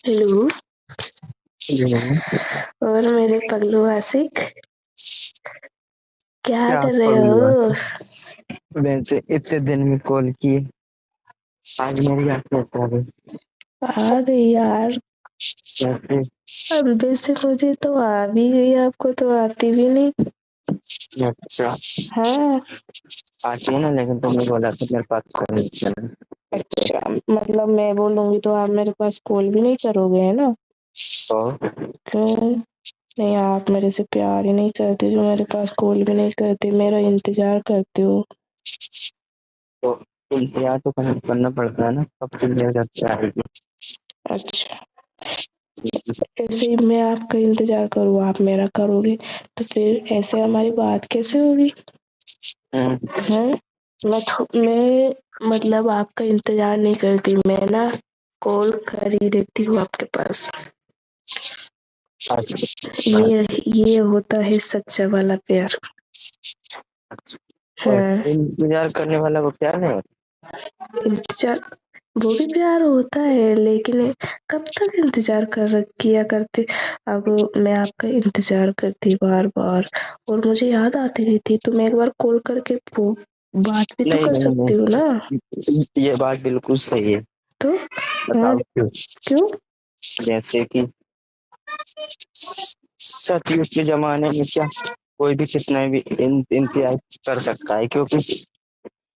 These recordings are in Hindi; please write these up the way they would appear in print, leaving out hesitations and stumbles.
हेलो। हम्म। और मेरे पगलू आशिक, क्या क्या कर रहे पगली हो? बात है। वैसे इतने दिन में कॉल किए, आज मेरी याद कैसे आ गई? आ गई यार। कैसे? अब वैसे मुझे तो आ भी गई, आपको तो आती भी नहीं। अच्छा, हाँ। आती है ना, लेकिन तुमने बोला था मेरे पास कॉल नहीं चला। अच्छा, मतलब मैं बोलूंगी तो आप मेरे पास कॉल भी नहीं करोगे, है ना? तो क्यों? नहीं, आप मेरे से प्यार ही नहीं करते जो मेरे पास कॉल भी नहीं करते, मेरा इंतजार करते हो। तो इंतजार तो करना पड़ता है ना, कब तुम मेरे घर पे आएगी? अच्छा, ऐसे ही मैं आपका इंतजार करूँ, आप मेरा करोगे तो फिर ऐसे हमारी बात कैसे होगी? है। मैं मतलब आपका इंतजार नहीं करती, मैं ना कॉल कर ही देती हूँ आपके पास। अच्छा। ये होता है सच्चा वाला प्यार। और हाँ। इंतजार करने वाला वो क्या नहीं होता? इंतजार वो भी प्यार होता है, लेकिन कब तक इंतजार किया करते। अब मैं आपका इंतजार करती बार बार, और मुझे याद आती रही थी, तो मैं एक बार कॉल करके वो बात भी तो नहीं कर नहीं सकती हूँ ना। नहीं, ये बात बिल्कुल सही है। तो हाँ। बताओ क्यों? क्यों? जैसे कि सतयुग के जमाने में क्या कोई भी कितना भी इंतजार कर सकता है, क्योंकि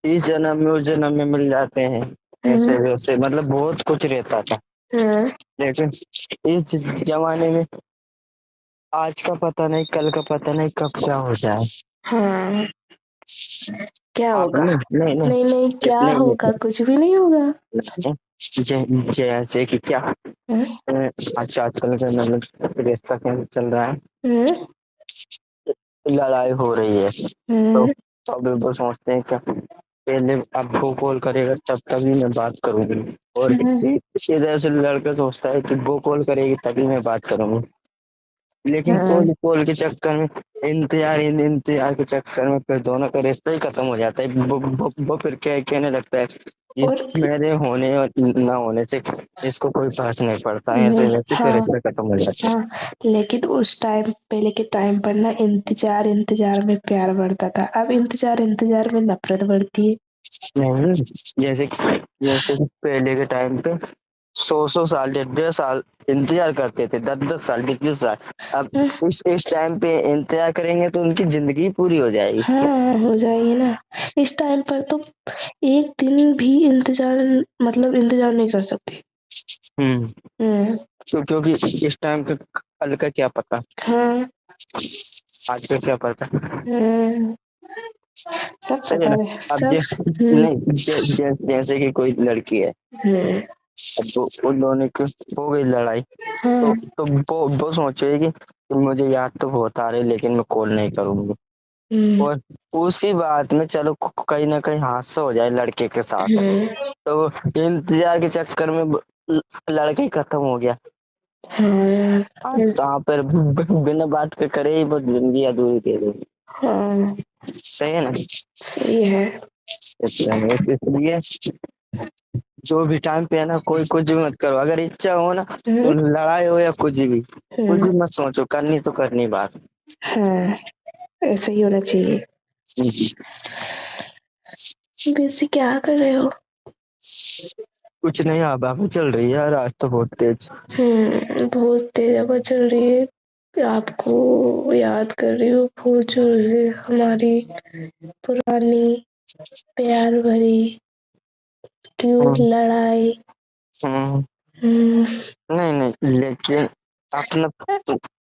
इस जन्म में उस जन्म में मिल जाते हैं। ऐसे हाँ। वैसे मतलब बहुत कुछ रहता था। हाँ। लेकिन इस जमाने में आज का पता नहीं, कल का पता नहीं, कब क्या हो जाए। हाँ। क्या आप होगा? नहीं नहीं नहीं नहीं नहीं, क्या नहीं होगा? कुछ भी नहीं होगा। नहीं, जैसे कि क्या हाँ। आजकल का मतलब रिश्ता कैसे चल रहा है, हाँ। लड़ाई हो रही है। तो हाँ। सब बिल्कुल सोचते हैं क्या पहले अब वो कॉल करेगा तब तभी मैं बात करूंगी, और हाँ। इधर से लड़का सोचता है कि वो कॉल करेगी तभी मैं बात करूंगी। लेकिन हाँ। कॉल कॉल के चक्कर में, इंतजार के चक्कर में फिर दोनों का रिश्ता ही खत्म हो जाता है। वो फिर कहने लगता है कि और मेरे होने और ना होने से इसको कोई फर्क नहीं पड़ता है, ऐसे नहीं। वैसे फिर हाँ। रिश्ता खत्म हो जाता है। हाँ। लेकिन उस टाइम, पहले के टाइम पर ना इंतजार इंतजार में प्यार बढ़ता था, अब इंतजार इंतजार में नफरत बढ़ती है। नहीं, जैसे कि पहले के टाइम पे 100 100 साल 1.5 1.5 साल इंतजार करते थे, 10 10 साल 20 20 साल। अब हाँ। इस टाइम पे इंतजार करेंगे तो उनकी जिंदगी पूरी हो जाएगी। हाँ, हो जाएगी ना। इस टाइम पर तो एक दिन भी इंतजार, मतलब इंतजार नहीं कर सकती। हम्म। हम्म। क्योंकि इस टाइम का कल का क्या पता, हाँ। आज का क्या पता। हम्म। सब सही है पता ना? है अब सब। हम्म। नहीं जैसे कि कोई लड़की है, हम्म। अब उन दोनों की हो गई लड़ाई, तो हाँ। वो सोचेगी कि मुझे याद तो बहुत आ रही लेकिन मैं कॉल नहीं करूंगी। हम्म। और उसी बात में चलो कहीं ना कहीं हादसा हो जाए लड़के के साथ, हम्म। तो इंतजार के चक्कर में लड़का ही खत्म हो गया। हाँ यार। हाँ, कहाँ पर बिना बात के करे ही वो जिंदगी अधूरी दे रही। हाँ, सही है ना? सही है। इसलिए जो भी टाइम पे है ना, कोई कुछ भी मत करो, अगर इच्छा हो ना तो हम्म। लड़ाई हो या कुछ हम्म। भी मत सोचो, करनी तो करनी बात। हाँ, ऐसा ही होना चाहिए। वैसे क्या कर रहे हो? कुछ नहीं, हवा चल रही है यार, आज तो बहुत तेज। बहुत तेज हवा चल रही है। आपको याद कर रही हूँ बहुत जोर से, हमारी पुरानी प्यार भरी क्यूट हम्म। लड़ाई। हम्म। हम्म। नहीं नहीं, लेकिन अपना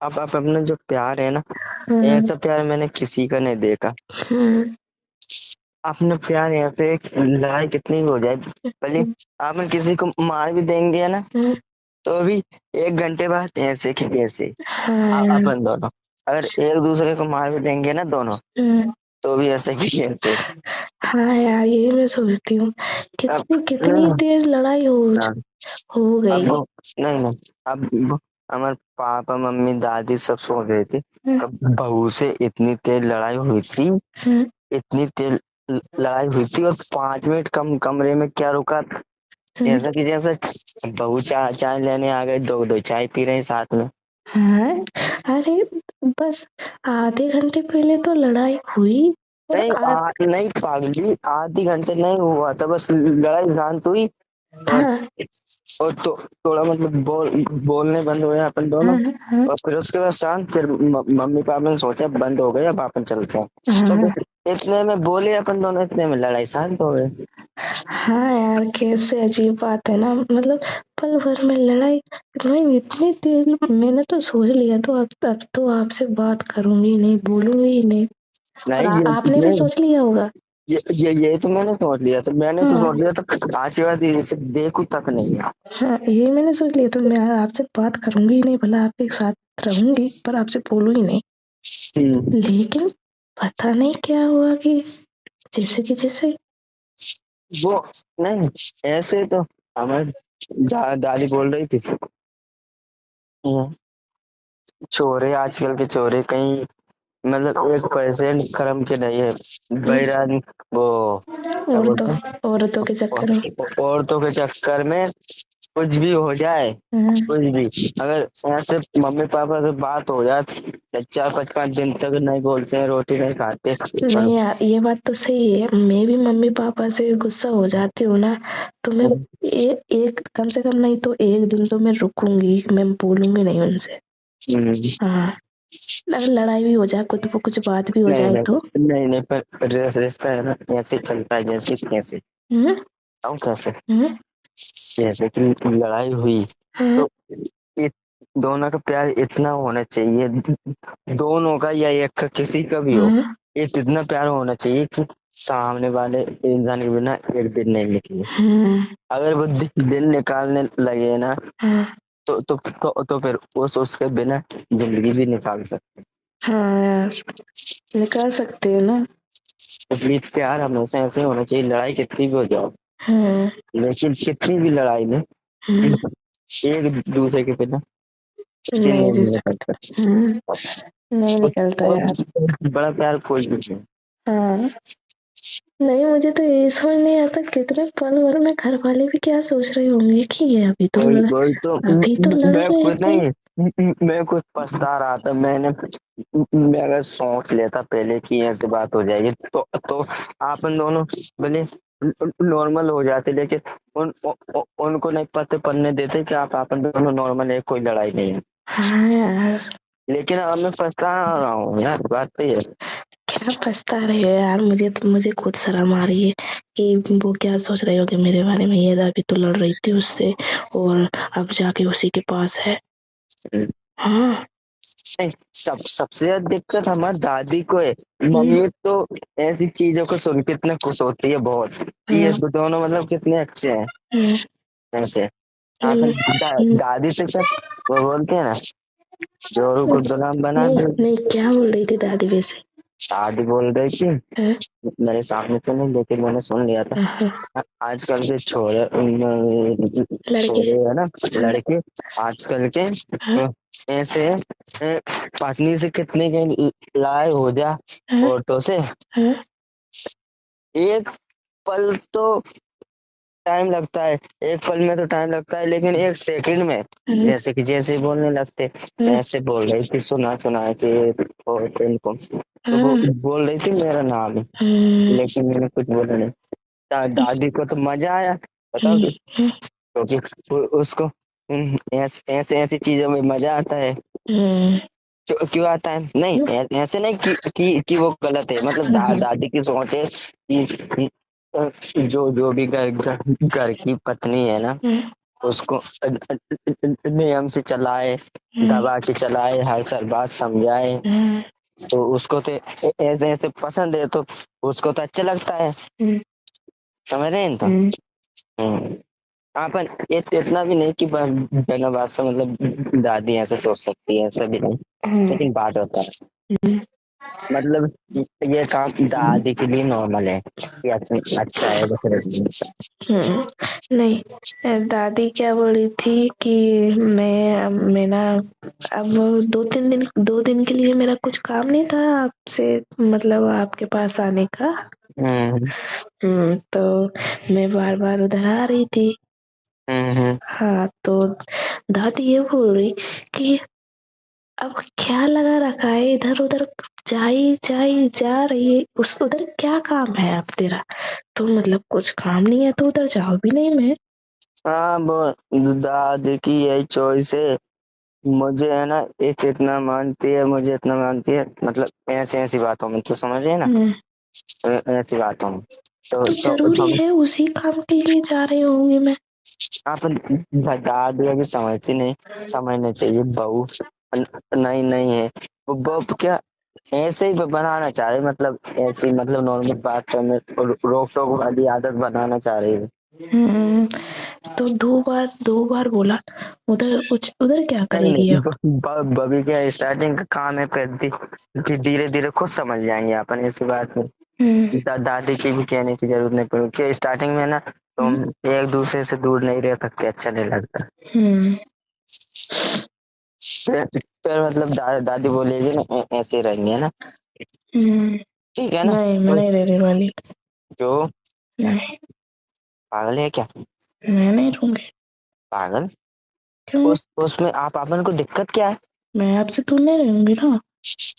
अब अपना जो प्यार है ना, हम्म। ऐसा प्यार मैंने किसी का नहीं देखा। हम्म। अपना प्यार यहाँ पे लड़ाई कितनी भी हो जाए, भले अपन किसी को मार भी देंगे ना, हम्म। तो भी 1 घंटे बाद ऐसे कि कैसे हाँ यार। अपन दोनों अगर एक दूसरे को मार भी देंगे ना दोनों, हम्म। तो भी ऐसे कि कैसे। हाँ यार, यही मैं सोचती हूँ, अब कितनी कितनी नहीं, तेज लड़ाई हो गई। अब नहीं नहीं, अब हमारे पापा मम्मी दादी सब सो गए थे, हम्म। कब बहू से इतनी तेज लड़ाई हुई थी, हम्म। इतनी तेज लड़ाई हुई थी, और 5 मिनट कम कमरे में क्या रुका, जैसा कि जैसा बहू चाय लेने आ गए, दो दो चाय पी रहे हैं साथ में। हाँ, अरे बस आधे घंटे पहले तो लड़ाई हुई और नहीं पागली, आधे घंटे नहीं हुआ था, बस लड़ाई शांत हुई और हाँ और तो थोड़ा मतलब बोलने बंद हुए अपन दोनों। हाँ हाँ और फिर उसके बाद शांत, फिर मम्मी पापा ने सोचा बंद हो गए, अब अपन चलते हैं। तो हाँ इतने में बोले अपन दोनों, इतने में लड़ाई शांत हो गई। हाँ यार, कैसे अजीब बात है ना, मतलब पल भर में लड़ाई। मैं इतनी देर मैंने तो सोच लिया, तो अब तो आपसे बात करूंगी नहीं, बोलूंगी ही नहीं। और नहीं आपने भी नहीं, सोच लिया होगा। ये तो मैंने सोच लिया था, मैंने तो सोच हाँ लिया था आज के बाद इसे देखूं तक नहीं। हाँ, ये मैंने सोच लिया, तो मैं आपसे बात करूंगी ही नहीं, भला आपके साथ रहूंगी पर आपसे बोलूंगी नहीं। लेकिन पता नहीं क्या हुआ कि जैसे कि जैसे वो नहीं, ऐसे तो हमारी दादी बोल रही थी, "हम्म, चोरे आजकल के चोरे कहीं मतलब 1% कर्म के नहीं है, बैरान वो क्या बोलते हैं, औरतों के चक्कर में। औरतों के चक्कर में कुछ भी हो जाए, हाँ, कुछ भी, अगर ऐसे मम्मी पापा से बात हो जाए, 4-5 दिन तक नहीं बोलते हैं, रोटी नहीं खाते। नहीं यार, ये बात तो सही है, मैं भी मम्मी पापा से गुस्सा हो जाती हूँ ना, तो मैं एक कम से कम नहीं तो एक दिन तो मैं रुकूंगी, मैं बोलूंगी नहीं उनसे। हाँ, अगर लड़ाई भी हो जाए, कुछ बात भी हो नहीं जाए तो। नहीं नहीं नहीं, पर रिश्ता है ना, ऐसे चलता है जैसे कैसे हम्म बताऊं कैसे, हम्म जैसे कि लड़ाई हुई हाँ, तो इत, दोनों का प्यार इतना होना चाहिए, दोनों का या एक का, किसी का भी हो, हाँ, इतना प्यार होना चाहिए कि सामने वाले इंसान के बिना एक दिन नहीं निकले। हाँ, अगर वो दिन निकालने लगे ना, हाँ, तो फिर उसके बिना जिंदगी भी निकाल सकते। हाँ यार, निकाल सकते हो ना। इसलिए प्यार हमेशा ऐसे होना चाहिए, लड़ाई कितनी भी हो जाए, हाँ, लेकिन कितनी भी लड़ाई में हम्म, एक दूसरे के बिना दिन नहीं नहीं दे सकता। निकल नहीं सकता। निकलता और यार। बड़ा प्यार कोई भी नहीं। हाँ, नहीं मुझे तो ये समझ नहीं आता, कितने पल भर में घर वाले भी क्या सोच रहे होंगे कि ये वही तो अभी तो लड़ मैं रहे खुद थे। नहीं, मैं खुद पछता रहा था, मैं अगर सोच लेता पहले कि ऐसे बात हो जाएगी, तो आपन दोनों भले नॉर्मल हो जाते, लेकिन उनको नहीं पता पढ़ने देते कि आप अपन दोनों नॉर्मल है, कोई लड़ाई नहीं है। हाँ यार, लेकिन अब मैं पछता रहा हूँ यार, बात तो ये है। क्या पछता रहे हो यार, मुझे खुद शर्म आ रही है कि वो क्या सोच रहे होंगे मेरे बारे में, ये अभी तो लड़ रही थी उससे और अब जाके उसी के पास है। हाँ नहीं, सबसे ज्यादा दिक्कत हमारी दादी को है। हम्म, मम्मी तो ऐसी चीजों को सुन के इतना खुश होती है बहुत, कि ये हाँ, दोनों मतलब कितने अच्छे हैं। हम्म, ऐसे हम्म, आपन दादी से सब वो बोलते हैं ना, जोरू को गुलाम बना नहीं दे। नहीं, क्या बोल रही थी दादी वैसे। दादी बोल रही थी, हाँ, मेरे सामने तो नहीं लेकिन मैंने सुन लिया था, हाँ, आजकल के लड़के। छोरे है ना, हाँ लड़के आजकल के हाँ ऐसे पत्नी से कितने के लड़ाई हो जा हाँ औरतों से, हाँ एक पल तो टाइम लगता है, एक पल में तो टाइम लगता है, लेकिन एक सेकंड में हाँ जैसे कि जैसे ही बोलने लगते, हाँ ऐसे बोल रही थी, सुना सुना है कि इनको, तो वो हाँ, बोल रही थी मेरा नाम है, हम्म, लेकिन मैंने कुछ बोला नहीं। दादी को तो मजा आया, बताओ हम्म, क्योंकि उसको ऐसे ऐसे ऐसी चीजों में मजा आता है। हम्म, क्यों आता है, नहीं ऐसे नहीं कि वो गलत है, मतलब दादी की सोच है कि जो जो भी घर की पत्नी है ना, उसको नियम से चलाए, दबा के चलाए, हर साल बात समझाए, तो उसको तो ऐसे ऐसे पसंद है, तो उसको तो अच्छा लगता है, समझ रहे हैं तो। हम्म। हाँ, पर इतना भी नहीं कि बिना बात से मतलब दादी ऐसे सोच सकती है, ऐसा भी नहीं, लेकिन बात होता है, मतलब ये काम दादी के लिए नॉर्मल है कि अच्छा है बस। नहीं, दादी क्या बोली थी कि मैं ना अब 2-3 दिन के लिए मेरा कुछ काम नहीं था आपसे, मतलब आपके पास आने का। हम्म तो मैं बार बार उधर आ रही थी, हाँ, तो दादी ये बोल रही कि अब क्या लगा रखा है इधर उधर जा रही है, उस उधर क्या काम है अब तेरा? तो मतलब कुछ काम नहीं है तो उधर जाओ भी नहीं मैं। हाँ, वो दादी की यही चॉइस है। मुझे है ना, एक इतना मानती है, मुझे इतना मानती है, मतलब ऐसी ऐसी बातों में तो समझ रहे हैं ना, ऐसी बातों में तो तो जरूरी हम है उसी काम के लिए जा रही होंगी मैं। आप दादी अभी समझती नहीं, समझना चाहिए बहू। नहीं नहीं है वो बहू क्या, ऐसे ही बनाना चाह रही, मतलब ऐसी, मतलब नॉर्मल बात में रोक टोक वाली आदत बनाना चाह रही है। हम्म, तो दो बार बोला, उधर क्या नहीं करेगी नहीं, अब? बबी क्या स्टार्टिंग का काम है, फिर धीरे धीरे खुद समझ जाएंगे अपन, ऐसी बात नहीं। हम्म, दादी की भी कहने की जरूरत नहीं पड़ी कि स्टार्टिंग में ना, तो हम्म, हम एक दूसरे से दूर नहीं रह सकते, अच्छा नहीं लगता। हम्म, फिर मतलब दादी बोलेगी ना, ऐसे रहेंगे है ना, ठीक है ना। नहीं मैं कोई नहीं रहने वाली। जो नहीं, पागल है क्या, मैं नहीं रहूंगी। पागल। क्यों? उसमें आप अपन को दिक्कत क्या है? मैं आपसे दूर नहीं रहूंगी ना।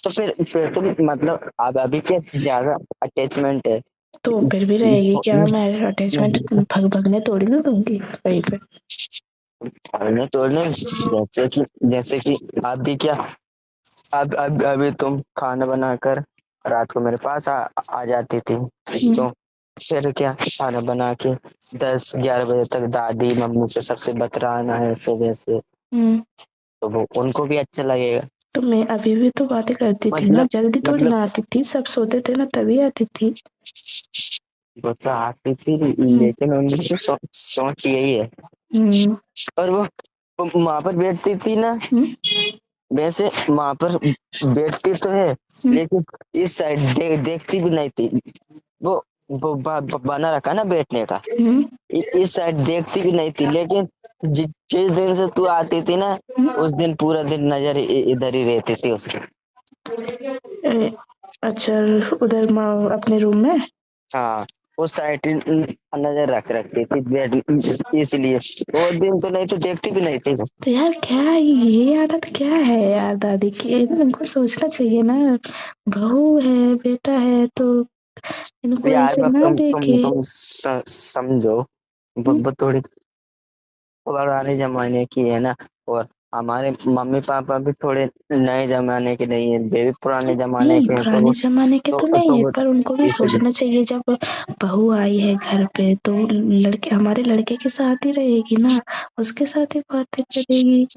तो फिर तो मतलब आप अभी क्या ज्यादा अटैचमेंट है? तो फिर भी रहेगी क्या? मैं अटैचमेंट भगने थोड़ी ना दूंगी कहीं पे। पढ़ने तोड़ने, जैसे कि आप भी क्या, अब अभी तुम खाना बनाकर रात को मेरे पास आ जाती थी, हम्म, तो फिर क्या, खाना बना के 10-11 बजे तक दादी मम्मी से सबसे बतराना है, ऐसे वैसे, हम्म, तो वो उनको भी अच्छा लगेगा। तो मैं अभी भी तो बातें करती थी ना, मतलब जल्दी थोड़ी मतलब ना आती थी, सब सोते थे ना तभी आती थी। वो तो आती थी, हम्म, लेकिन उनकी सोच यही है। हम्म, और वो वहां पर बैठती थी ना, हम्म, वैसे वहां पर बैठती तो है, हम्म, लेकिन इस साइड देखती भी नहीं थी। वो बना रखा ना बैठने का, हम्म, इस साइड देखती भी नहीं थी, लेकिन जिस दिन से तू आती थी ना, उस दिन पूरा दिन नजर इधर ही रहती थी उसकी। ए, अच्छा, उधर अपने रूम में। हाँ, उस साइड नजर रखती थी इसलिए वो दिन तो, नहीं तो देखती भी नहीं थी। तो यार क्या ये आदत क्या है यार दादी की? इनको सोचना चाहिए ना, बहू है बेटा है तो इनको यार ऐसे अब ना देखे। तुम समझो, हम्म, वो थोड़ी पुराने जमाने की है ना, और हमारे मम्मी पापा भी थोड़े नए जमाने के नहीं है, वे भी पुराने जमाने नहीं के हैं, तो पुराने जमाने के तो नहीं है, वो पर उनको भी इसलिए सोचना चाहिए जब बहू आई है घर पे तो लड़के हमारे लड़के के साथ ही रहेगी ना, उसके साथ ही बातें करेगी।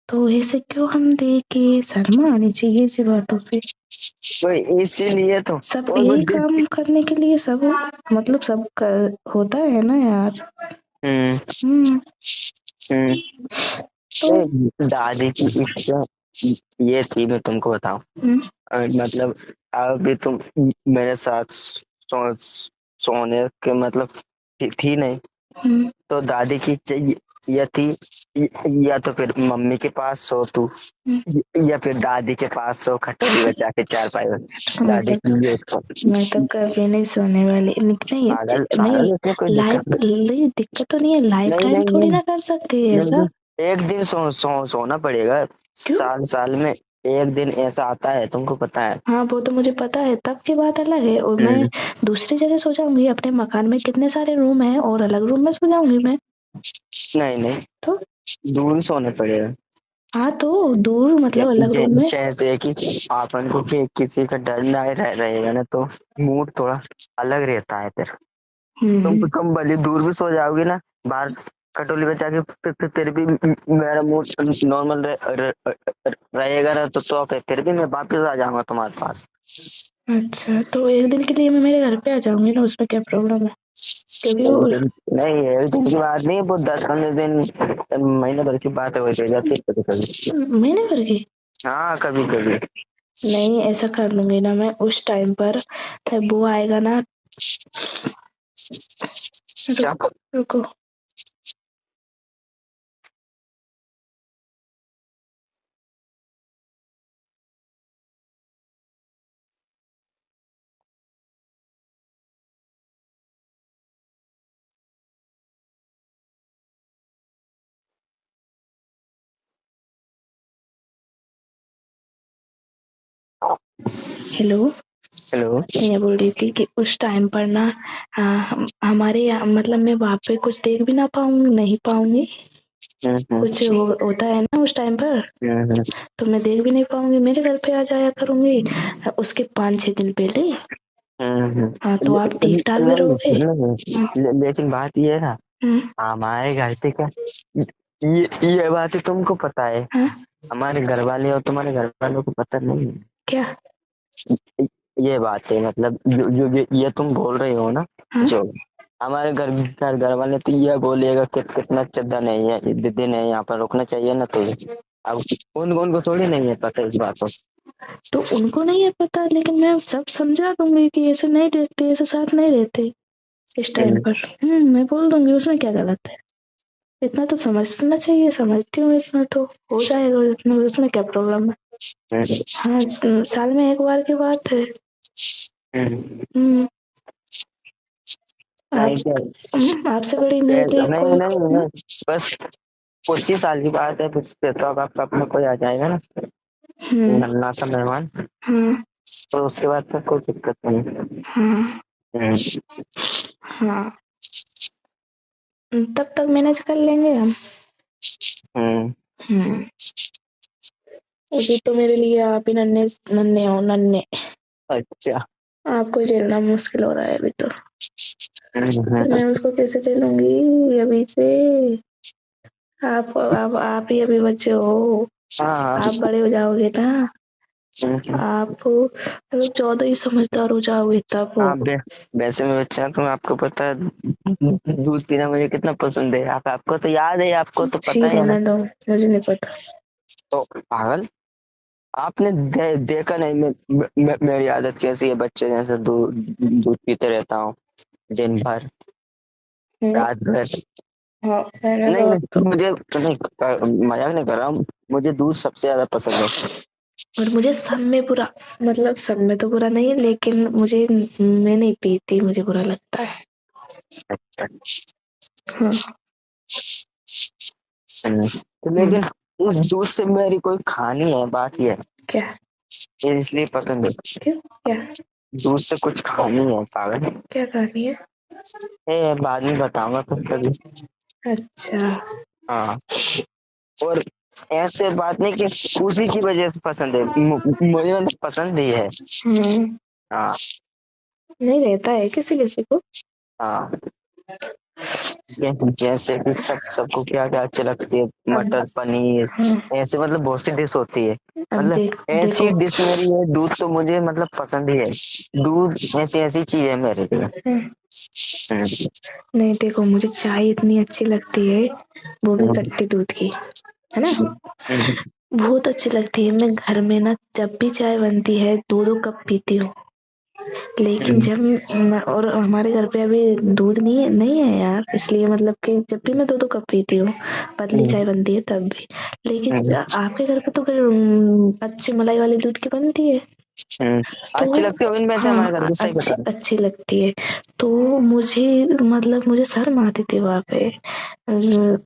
तो ऐसे क्यों हम देखे? शर्म आनी चाहिए ऐसी बातों से। वो इसीलिए तो, सब और वो यही काम करने के लिए सब, मतलब सब कर, होता है ना यार। हम्म हम्म, हम्म तो दादी की इच्छा ये थी, मैं तुमको बताऊं, हम्म, मतलब अभी तुम मेरे साथ सोने के मतलब थी नहीं, हम्म, तो दादी की इच्छा ये थी, या तो फिर मम्मी के पास सो तू, हम्म। या फिर दादी के पास सो, खटोली बचा के चारपाई में। मैं दादी तो की ये इच्छा। मैं तो कभी नहीं सोने वाली। नहीं पागल नहीं, पागल, इसमें कोई लाइफ दिक्कत नहीं। नहीं, दिक्कत तो नहीं है, लाइफ नहीं टाइम नहीं थोड़ी नहीं, ना कर सकते हैं ऐसा। नहीं, एक दिन सोना पड़ेगा, क्यों? साल साल में एक दिन ऐसा आता है, तुमको पता है। हाँ वो तो मुझे पता है, तब की बात अलग है, और मैं हम्म, दूसरी जगह सो जाऊंगी। अपने मकान में कितने सारे रूम हैं और अलग रूम में सो जाऊंगी मैं। नहीं नहीं, तो दूर सोना पड़ेगा। हाँ, तो दूर मतलब अलग रूम में। जैसे कि आपन को किसी का डर ना रहेगा ना, तो मूड थोड़ा अलग रहता है फिर। हम्म, तुम भले दूर भी सो जाओगे ना, बाहर खटोली बचा के, फिर भी मेरा मूड नॉर्मल रहेगा ना, तो फिर भी मैं वापस आ जाऊंगा तुम्हारे पास। अच्छा तो एक दिन के लिए मैं मेरे घर पे आ जाऊंगी ना, उसमें क्या प्रॉब्लम है? क्योंकि एक वो दिन नहीं, एक दिन की बात नहीं, वो 10-15 दिन, महीने भर की बात है, वैसे हो जाती है कभी कभी। महीने भर की। हाँ, कभी कभी। नहीं ऐसा कर लूंगी ना मैं उस टाइम पर, वो आएगा ना। रुको रुको। Hello, hello. मैं बोल रही थी कि उस टाइम पर ना हमारे यहाँ मतलब मैं वहाँ पे कुछ देख भी ना नहीं पाऊंगी। कुछ होता है ना उस टाइम पर, तो मैं देख भी नहीं पाऊंगी। मेरे घर पे आ जाया करूंगी उसके 5-6 दिन पहले। हाँ, तो आप ठीक ठाक में रहोगे। लेकिन बात ये है ना, हमारे घर पे क्या, ये बात तुमको पता है, हमारे घर वाले और तुम्हारे घर वालों को पता नहीं है क्या? ये बात है। मतलब ये तुम बोल रहे हो ना, जो हमारे घर वाले तो ये बोलेगा कि कितना चद्दा नहीं है, दिन है यहाँ पर रुकना चाहिए ना, तो अब उनको थोड़ी नहीं है पता इस बात को। तो उनको नहीं है पता, लेकिन मैं सब समझा दूंगी कि ऐसे नहीं देखते, ऐसे साथ नहीं रहते इस टाइम पर। मैं बोल दूंगी, उसमें क्या गलत है। इतना तो समझना चाहिए, समझती हूँ, इतना तो हो जाएगा, इतना उसमें क्या प्रॉब्लम है। हाँ, साल में एक बार की बात है। आपसे बड़ी मेरे लिए नहीं कोई नहीं, बस 25 साल की बात है, फिर तो अब आपका अपना कोई आ जाएगा ना, नन्ना सा मेहमान, तो उसके बाद तक कोई दिक्कत नहीं। हाँ, तब तक मैनेज कर लेंगे हम। अभी तो मेरे लिए आप ही नन्हे नन्हे हो, नन्हे। अच्छा। आपको झेलना मुश्किल हो रहा है अभी तो। मैं उसको कैसे झेलूंगी अभी से। आप ही अभी बच्चे हो। आप बड़े हो जाओगे ना, आप 14 ही समझदार हो जाओगे तब। वैसे मैं बच्चा तो आपको पता है दूध पीना मुझे कितना पसंद है, आपको तो याद है, आपको तो पता है ना। दो, मुझे नहीं पता। तो पागल, आपने देखा नहीं मेरी आदत कैसी है, बच्चे जैसे दूध दूध पीते रहता हूँ दिन भर, रात भर। हाँ, नहीं नहीं, मुझे नहीं, मजाक नहीं कर रहा हूँ, मुझे दूध सबसे ज्यादा पसंद है। और मुझे सब में बुरा, मतलब सब में तो बुरा नहीं है, लेकिन मैं नहीं पीती, मुझे बुरा लगता है। अच्छा। हाँ। तो लेकिन उस दूध से मेरी कोई कहानी है, बात ये है। क्या? ये इसलिए पसंद है, क्यों? क्या दूध से कुछ कहानी है पागल। क्या कहानी है? बाद में बताऊंगा तुम कभी। अच्छा। हाँ, और ऐसे बात नहीं कि उसी की वजह से पसंद है, मुझे मतलब पसंद ही है। हाँ नहीं रहता है किसी किसी को। हाँ, जैसे कि सबको क्या क्या अच्छी लगती है, मटर पनीर, ऐसे मतलब बहुत सी डिश होती है। मतलब ऐसी डिश मेरी है, दूध तो मुझे मतलब पसंद ही है, दूध ऐसी ऐसी चीज है मेरे लिए। नहीं देखो, मुझे चाय इतनी अच्छी लगती है, वो भी कट्टी दूध की, है ना। बहुत अच्छी लगती है। मैं घर में ना जब भी चाय बनती है 2-2 कप पीती हूँ। लेकिन जब और हमारे घर पे अभी दूध नहीं है यार, इसलिए मतलब कि जब भी मैं 2-2 कप पीती हूँ, पतली चाय बनती है तब भी। लेकिन आपके घर पे तो अच्छी मलाई वाली दूध की बनती है, तो अच्छी लगती है वैसे हमारे घर में, सही बता रहे। अच्छी लगती है। तो मुझे मतलब मुझे शर्म आती थी वहाँ पे,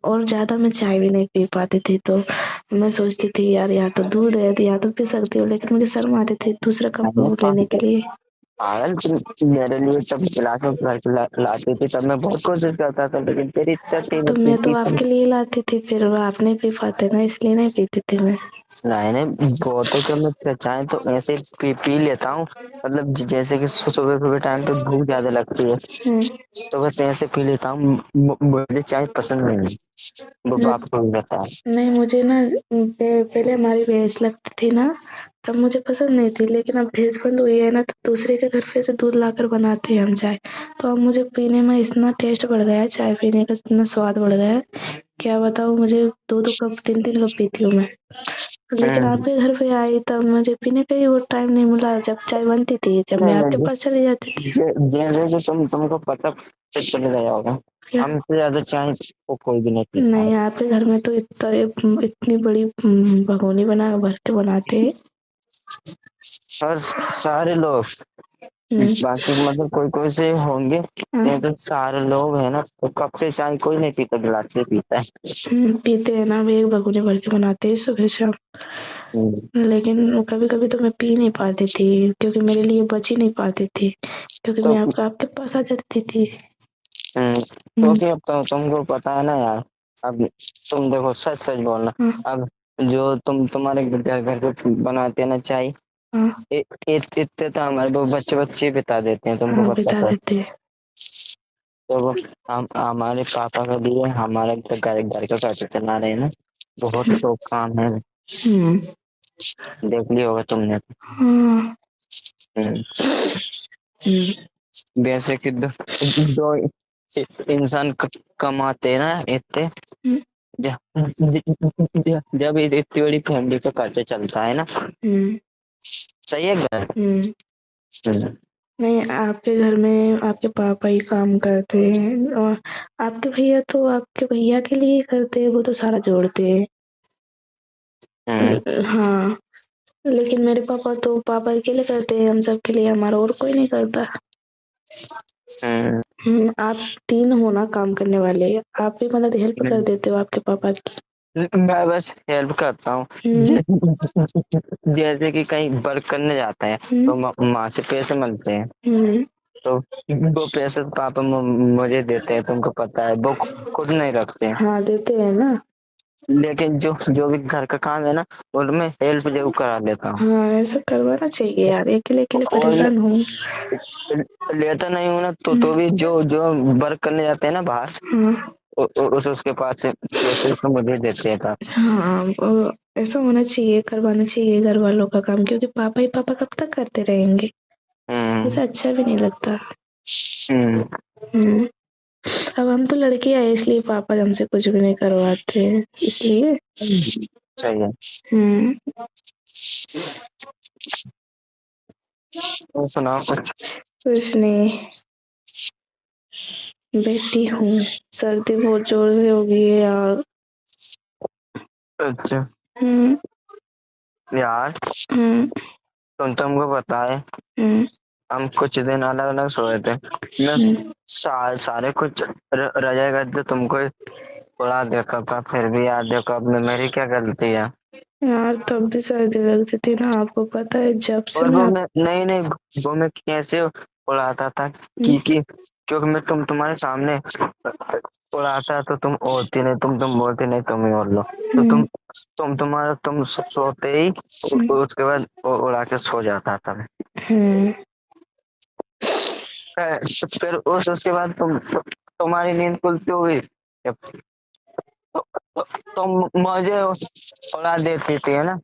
और ज्यादा मैं चाय भी नहीं पी पाती थी। तो मैं सोचती थी यार, यहाँ तो दूध है तो यहाँ तो पी सकती हूँ, लेकिन मुझे शर्म आती थी दूसरा कप लेने के लिए। पागल, तुम मेरे लिए तब गिलास में भर के लाती थी, तब मैं बहुत कोशिश करता था, लेकिन तेरी इच्छा थी तो मैं तो आपके लिए लाती थी, फिर आप नहीं पी पाते ना, इसलिए नहीं पीती थी मैं। नहीं, बहुतों का मैं चाहे तो ऐसे पी लेता हूँ, मतलब जैसे कि सुबह सुबह टाइम पे भूख ज्यादा लगती है, तो बस ऐसे पी लेता हूँ। मुझे चाय पसंद नहीं है, वो बाप को भी पता है। नहीं, मुझे ना पहले हमारी भैंस लगती थी ना, तब मुझे पसंद नहीं थी, लेकिन अब भैंस बंद हुई है ना, तो दूसरे के घर पे से दूध लाकर बनाते हैं हम चाय। तो अब मुझे पीने में इतना टेस्ट बढ़ गया है, चाय पीने का इतना स्वाद बढ़ गया है, क्या बताऊँ। मुझे 2-2 कप 3-3 कप पीती हूँ मैं। लेकिन आपके घर पे आई तब मुझे पीने का ही वो टाइम नहीं मिला, जब चाय बनती थी, जब मैं आपके पास चली जाती थी। जैसे तुमको पता चल गया होगा, हमसे ज्यादा चाय को कोई भी नहीं पीता। नहीं, आपके घर में तो इतनी बड़ी भगोनी बना भर के बनाते हैं। और सारे लोग बाकी मतलब कोई कोई से होंगे, नहीं तो सारे लोग है ना, तो कप से चाय कोई नहीं पीता, गिलास से पीता है। पीते हैं ना, वे एक भगोने भर के बनाते हैं सुबह शाम। लेकिन कभी कभी तो मैं पी नहीं पाती थी, क्योंकि मेरे लिए बच ही नहीं पाती थी, क्योंकि तो मैं आपके पास आ जाती थी। क्योंकि अब तो तुमको पता है ना यार, अब तुम देखो, सच सच बोलना, अब जो तुम्हारे घर घर पे बनाते हैं ना चाय, इतने तो हमारे वो बच्चे बच्चे बिता देते हैं, तुमको पता बिता है। देते हैं। तो वो हम हमारे पापा के लिए हमारे घर घर का खर्चा चला रहे हैं ना, बहुत तो काम है। देख लिया होगा तुमने। वैसे कि दो इंसान कमाते हैं ना इतने, जब इतनी बड़ी फैमिली का खर्चा चलता है ना, सही है घर। नहीं, आपके घर में आपके पापा ही काम करते हैं, और आपके भैया तो आपके भैया के लिए ही करते हैं, वो तो सारा जोड़ते हैं। हाँ, लेकिन मेरे पापा तो पापा अकेले करते हैं हम सब के लिए, हमारा और कोई नहीं करता। आप 3 हो ना काम करने वाले, आप भी मतलब हेल्प कर देते हो आपके पापा की। मैं बस हेल्प करता हूँ। जैसे कि कहीं वर्क करने जाते हैं तो माँ से पैसे मिलते हैं, तो वो पैसे तो पापा मुझे देते हैं, तुमको पता है, वो खुद नहीं रखते हैं। हाँ, देते हैं ना। लेकिन जो जो भी घर का काम है ना, उनमें हेल्प जरूर करा देता हूँ। हाँ, ऐसा करवाना चाहिए यार, अकेले अकेले और परेशान हूँ। लेता नहीं हूँ ना, तो भी जो जो वर्क करने जाते हैं ना बाहर, उसके पास से पैसे तो मुझे देते हैं। हाँ, ऐसा होना चाहिए, करवाना चाहिए घर वालों का काम, क्योंकि पापा ही पापा कब तक करते रहेंगे, ऐसा अच्छा भी नहीं लगता। अब हम तो लड़के आए, इसलिए पापा हमसे कुछ भी नहीं करवाते हैं, इसलिए। सही है। और सुनाओ कुछ नहीं, बैठी हूँ, सर्दी बहुत जोर से हो गई है यार। अच्छा यार, तुमको पता है, हम कुछ दिन अलग अलग सोए थे, मैं सारे कुछ रजाई गद्दे तुमको उड़ा देखा था, फिर भी याद देखो, अब मेरी क्या गलती है यार, तब भी सर्दी लगती थी ना, आपको पता है, जब से और मैं नहीं नहीं, वो मैं कैसे उड़ाता था कि क्योंकि मैं तुम्हारे सामने उड़ाता तो तुम होती नहीं, तुम बोलती नहीं, तुम ही बोल लो, तो तुम सोते ही उसके बाद उड़ा के सो जाता था मैं। फिर उसके बाद तुम्हारी नींद खुलती हुई, तुम मुझे उड़ा देती थी, है ना।